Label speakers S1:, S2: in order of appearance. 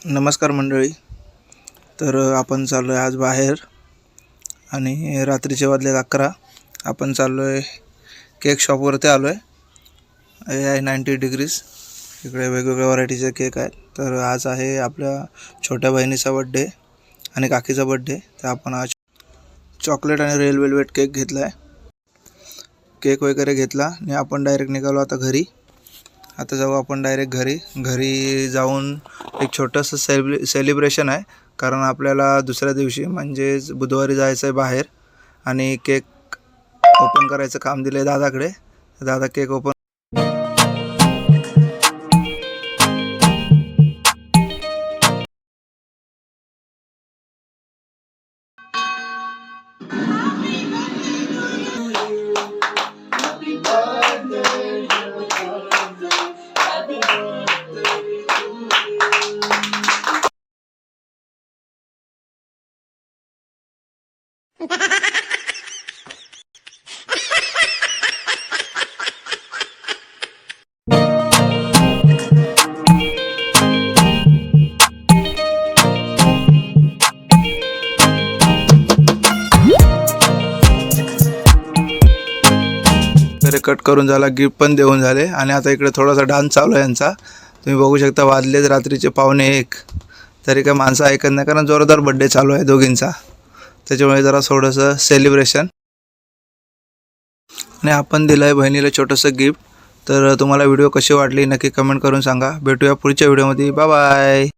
S1: नमस्कार मंडळी. तर आपण चाललो आहे आज बाहेर आणि रात्रीचे वाजले 11. आपण चाललो आहे केक शॉपवरती आलो आहे. हे आहे 90 डिग्रीज. इकडे वेगवेगळ्या व्हरायटीचे केक आहेत. तर आज आहे आपल्या छोट्या बहिणीचा बड्डे आणि काकीचा बड्डे. तर आपण आज चॉकलेट आणि रेड वेल्वेट केक घेतला आहे. केक वगैरे घेतला आणि आपण डायरेक्ट निघालो आता घरी. आता जाऊ आपण डायरेक्ट घरी जाऊन एक छोटंसं सेलिब्रेशन आहे, कारण आपल्याला दुसऱ्या दिवशी म्हणजेच बुधवारी जायचं आहे बाहेर आणि केक ओपन करायचं काम दिलं आहे दादाकडे. दादा केक ओपन कट करून झाला, गिफ्ट पण देऊन झाले आणि आता इकडे थोडासा डान्स चालू आहे यांचा. तुम्ही बघू शकता वाजलेच रात्रीचे 1:45 तरी काय माणसं ऐकत नाही, कारण जोरदार बड्डे चालू आहे दोघींचा. त्याच्यामुळे जरा थोडंसं सेलिब्रेशन. आणि आपण दिलं आहे बहिणीला छोटंसं गिफ्ट. तर तुम्हाला व्हिडिओ कशी वाटली नक्की कमेंट करून सांगा. भेटूया पुढच्या व्हिडिओमध्ये. Bye bye.